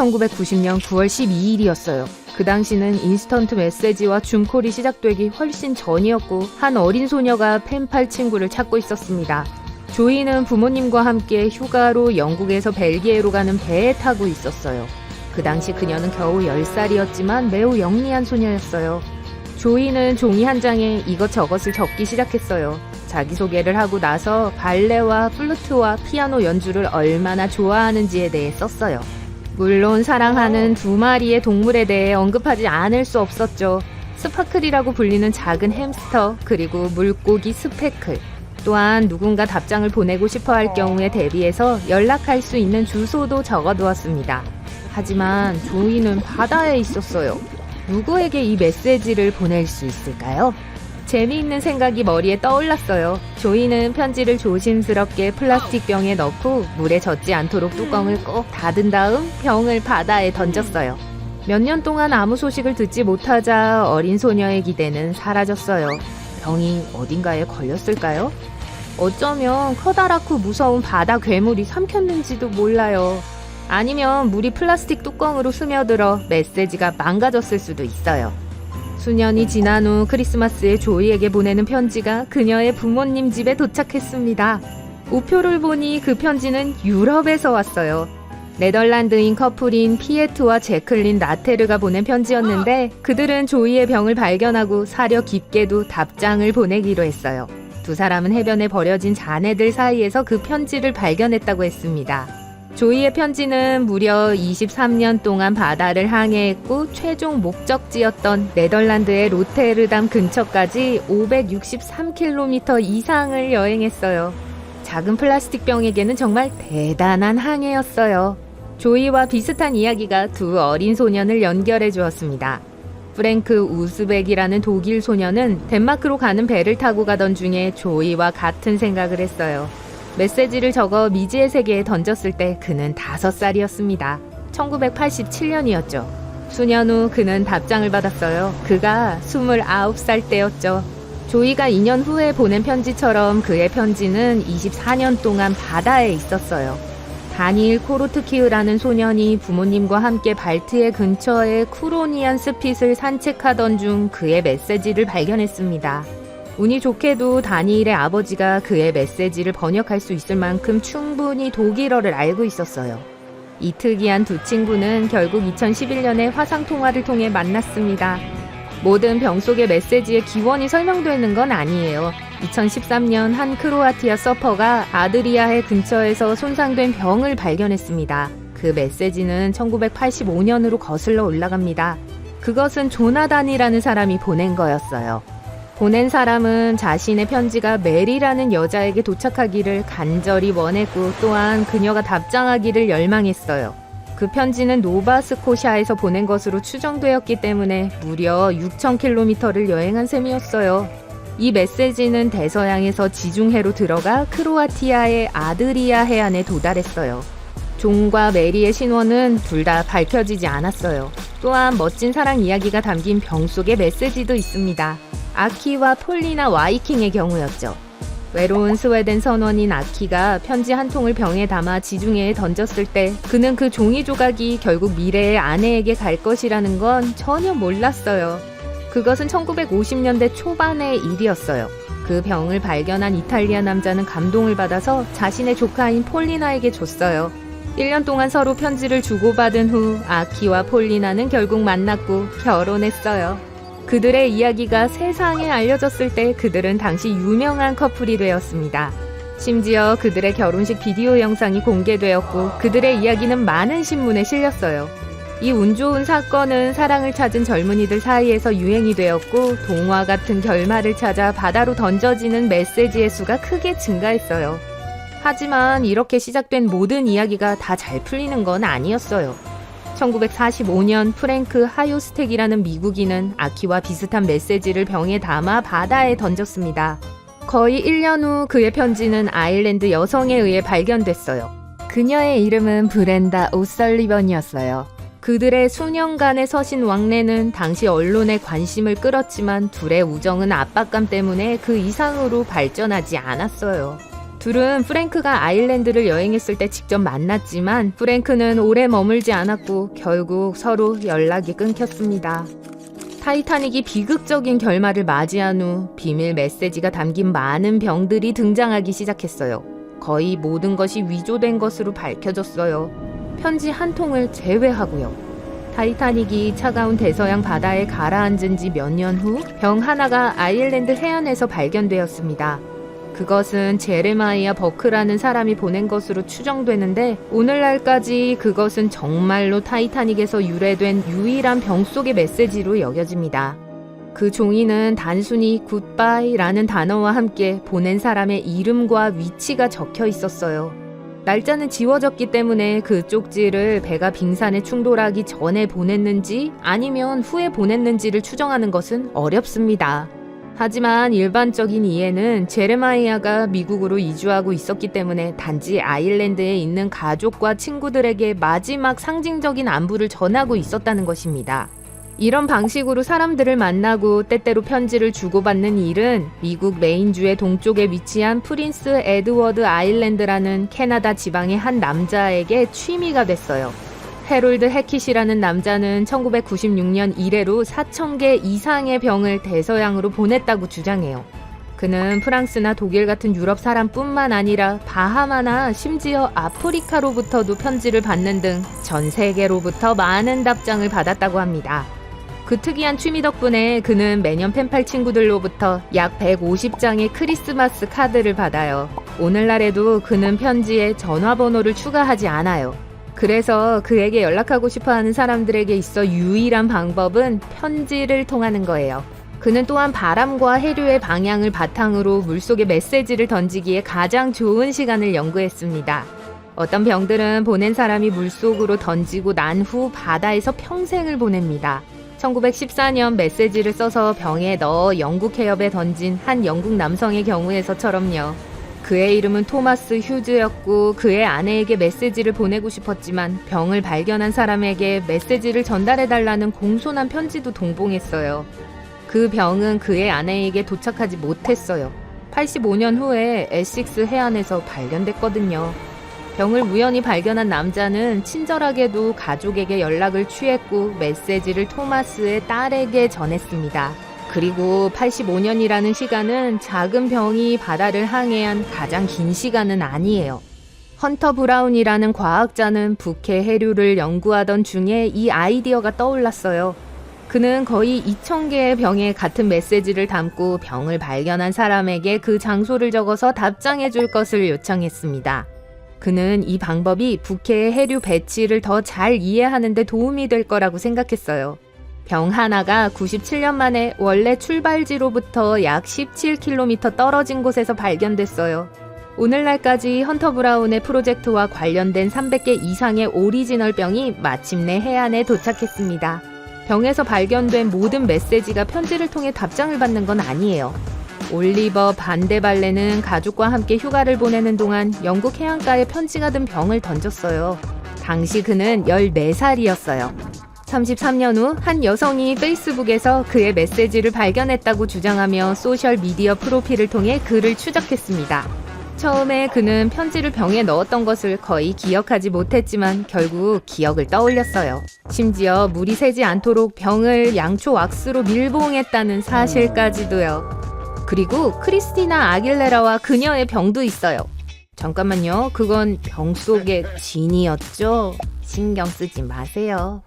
1990년 9월 12일이었어요. 그 당시는 인스턴트 메시지와 줌콜이 시작되기 훨씬 전이었고 한 어린 소녀가 펜팔 친구를 찾고 있었습니다. 조이는 부모님과 함께 휴가로 영국에서 벨기에로 가는 배에 타고 있었어요. 그 당시 그녀는 겨우 10살이었지만 매우 영리한 소녀였어요. 조이는 종이 한 장에 이것저것을 적기 시작했어요. 자기소개를 하고 나서 발레와 플루트와 피아노 연주를 얼마나 좋아하는지에 대해 썼어요. 물론 사랑하는 2마리의 동물에 대해 언급하지 않을 수 없었죠. 스파클이라고 불리는 작은 햄스터, 그리고 물고기 스페클. 또한 누군가 답장을 보내고 싶어 할 경우에 대비해서 연락할 수 있는 주소도 적어두었습니다. 하지만 조이는 바다에 있었어요. 누구에게 이 메시지를 보낼 수 있을까요? 재미있는 생각이 머리에 떠올랐어요. 조이는 편지를 조심스럽게 플라스틱 병에 넣고 물에 젖지 않도록 뚜껑을 꼭 닫은 다음 병을 바다에 던졌어요. 몇 년 동안 아무 소식을 듣지 못하자 어린 소녀의 기대는 사라졌어요. 병이 어딘가에 걸렸을까요? 어쩌면 커다랗고 무서운 바다 괴물이 삼켰는지도 몰라요. 아니면 물이 플라스틱 뚜껑으로 스며들어 메시지가 망가졌을 수도 있어요. 수년이 지난 후 크리스마스에 조이에게 보내는 편지가 그녀의 부모님 집에 도착했습니다. 우표를 보니 그 편지는 유럽에서 왔어요. 네덜란드인 커플인 피에트와 제클린 나테르가 보낸 편지였는데 그들은 조이의 병을 발견하고 사려 깊게도 답장을 보내기로 했어요. 두 사람은 해변에 버려진 잔해들 사이에서 그 편지를 발견했다고 했습니다. 조이의 편지는 무려 23년 동안 바다를 항해했고 최종 목적지였던 네덜란드의 로테르담 근처까지 563km 이상을 여행했어요. 작은 플라스틱 병에게는 정말 대단한 항해였어요. 조이와 비슷한 이야기가 두 어린 소년을 연결해 주었습니다. 프랭크 우스벡이라는 독일 소년은 덴마크로 가는 배를 타고 가던 중에 조이와 같은 생각을 했어요. 메시지를 적어 미지의 세계에 던졌을 때 그는 5살이었습니다. 1987년이었죠. 수년 후 그는 답장을 받았어요. 그가 29살 때였죠. 조이가 2년 후에 보낸 편지처럼 그의 편지는 24년 동안 바다에 있었어요. 다니일 코로트키우라는 소년이 부모님과 함께 발트해 근처의 쿠로니안 스핏을 산책하던 중 그의 메시지를 발견했습니다. 운이 좋게도 다니일의 아버지가 그의 메시지를 번역할 수 있을 만큼 충분히 독일어를 알고 있었어요. 이 특이한 두 친구는 결국 2011년에 화상통화를 통해 만났습니다. 모든 병 속의 메시지의 기원이 설명되어 있는 건 아니에요. 2013년 한 크로아티아 서퍼가 아드리아해 근처에서 손상된 병을 발견했습니다. 그 메시지는 1985년으로 거슬러 올라갑니다. 그것은 조나단이라는 사람이 보낸 거였어요. 보낸 사람은 자신의 편지가 메리라는 여자에게 도착하기를 간절히 원했고 또한 그녀가 답장하기를 열망했어요. 그 편지는 노바스코샤에서 보낸 것으로 추정되었기 때문에 무려 6,000km를 여행한 셈이었어요. 이 메시지는 대서양에서 지중해로 들어가 크로아티아의 아드리아 해안에 도달했어요. 존과 메리의 신원은 둘 다 밝혀지지 않았어요. 또한 멋진 사랑 이야기가 담긴 병 속의 메시지도 있습니다. 아키와 폴리나 와이킹의 경우였죠. 외로운 스웨덴 선원인 아키가 편지 한 통을 병에 담아 지중해에 던졌을 때 그는 그 종이 조각이 결국 미래의 아내에게 갈 것이라는 건 전혀 몰랐어요. 그것은 1950년대 초반의 일이었어요. 그 병을 발견한 이탈리아 남자는 감동을 받아서 자신의 조카인 폴리나에게 줬어요. 1년 동안 서로 편지를 주고받은 후 아키와 폴리나는 결국 만났고 결혼했어요. 그들의 이야기가 세상에 알려졌을 때 그들은 당시 유명한 커플이 되었습니다. 심지어 그들의 결혼식 비디오 영상이 공개되었고 그들의 이야기는 많은 신문에 실렸어요. 이 운 좋은 사건은 사랑을 찾은 젊은이들 사이에서 유행이 되었고 동화 같은 결말을 찾아 바다로 던져지는 메시지의 수가 크게 증가했어요. 하지만 이렇게 시작된 모든 이야기가 다 잘 풀리는 건 아니었어요. 1945년 프랭크 하요스텍이라는 미국인은 아키와 비슷한 메시지를 병에 담아 바다에 던졌습니다. 거의 1년 후 그의 편지는 아일랜드 여성에 의해 발견됐어요. 그녀의 이름은 브렌다 오설리번이었어요. 그들의 수년간의 서신 왕래는 당시 언론의 관심을 끌었지만 둘의 우정은 압박감 때문에 그 이상으로 발전하지 않았어요. 둘은 프랭크가 아일랜드를 여행했을 때 직접 만났지만 프랭크는 오래 머물지 않았고 결국 서로 연락이 끊겼습니다. 타이타닉이 비극적인 결말을 맞이한 후 비밀 메시지가 담긴 많은 병들이 등장하기 시작했어요. 거의 모든 것이 위조된 것으로 밝혀졌어요. 편지 한 통을 제외하고요. 타이타닉이 차가운 대서양 바다에 가라앉은 지 몇 년 후 병 하나가 아일랜드 해안에서 발견되었습니다. 그것은 제레마이아 버크라는 사람이 보낸 것으로 추정되는데 오늘날까지 그것은 정말로 타이타닉에서 유래된 유일한 병 속의 메시지로 여겨집니다. 그 종이는 단순히 굿바이라는 단어와 함께 보낸 사람의 이름과 위치가 적혀 있었어요. 날짜는 지워졌기 때문에 그 쪽지를 배가 빙산에 충돌하기 전에 보냈는지 아니면 후에 보냈는지를 추정하는 것은 어렵습니다. 하지만 일반적인 이해는 제레마이아가 미국으로 이주하고 있었기 때문에 단지 아일랜드에 있는 가족과 친구들에게 마지막 상징적인 안부를 전하고 있었다는 것입니다. 이런 방식으로 사람들을 만나고 때때로 편지를 주고받는 일은 미국 메인주의 동쪽에 위치한 프린스 에드워드 아일랜드라는 캐나다 지방의 한 남자에게 취미가 됐어요. 해롤드 해킷이라는 남자는 1996년 이래로 4,000개 이상의 병을 대서양으로 보냈다고 주장해요. 그는 프랑스나 독일 같은 유럽 사람뿐만 아니라 바하마나 심지어 아프리카로부터도 편지를 받는 등 전 세계로부터 많은 답장을 받았다고 합니다. 그 특이한 취미 덕분에 그는 매년 펜팔 친구들로부터 약 150장의 크리스마스 카드를 받아요. 오늘날에도 그는 편지에 전화번호를 추가하지 않아요. 그래서 그에게 연락하고 싶어하는 사람들에게 있어 유일한 방법은 편지를 통하는 거예요. 그는 또한 바람과 해류의 방향을 바탕으로 물속에 메시지를 던지기에 가장 좋은 시간을 연구했습니다. 어떤 병들은 보낸 사람이 물속으로 던지고 난 후 바다에서 평생을 보냅니다. 1914년 메시지를 써서 병에 넣어 영국 해협에 던진 한 영국 남성의 경우에서처럼요. 그의 이름은 토마스 휴즈였고 그의 아내에게 메시지를 보내고 싶었지만 병을 발견한 사람에게 메시지를 전달해달라는 공손한 편지도 동봉했어요. 그 병은 그의 아내에게 도착하지 못했어요. 85년 후에 에식스 해안에서 발견됐거든요. 병을 우연히 발견한 남자는 친절하게도 가족에게 연락을 취했고 메시지를 토마스의 딸에게 전했습니다. 그리고 85년이라는 시간은 작은 병이 바다를 항해한 가장 긴 시간은 아니에요. 헌터 브라운이라는 과학자는 북해 해류를 연구하던 중에 이 아이디어가 떠올랐어요. 그는 거의 2,000개의 병에 같은 메시지를 담고 병을 발견한 사람에게 그 장소를 적어서 답장해 줄 것을 요청했습니다. 그는 이 방법이 북해의 해류 배치를 더 잘 이해하는 데 도움이 될 거라고 생각했어요. 병 하나가 97년 만에 원래 출발지로부터 약 17km 떨어진 곳에서 발견됐어요. 오늘날까지 헌터 브라운의 프로젝트와 관련된 300개 이상의 오리지널 병이 마침내 해안에 도착했습니다. 병에서 발견된 모든 메시지가 편지를 통해 답장을 받는 건 아니에요. 올리버 반데발레는 가족과 함께 휴가를 보내는 동안 영국 해안가에 편지가 든 병을 던졌어요. 당시 그는 14살이었어요. 33년 후 한 여성이 페이스북에서 그의 메시지를 발견했다고 주장하며 소셜미디어 프로필을 통해 그를 추적했습니다. 처음에 그는 편지를 병에 넣었던 것을 거의 기억하지 못했지만 결국 기억을 떠올렸어요. 심지어 물이 새지 않도록 병을 양초 왁스로 밀봉했다는 사실까지도요. 그리고 크리스티나 아길레라와 그녀의 병도 있어요. 잠깐만요. 그건 병 속의 진이었죠? 신경 쓰지 마세요.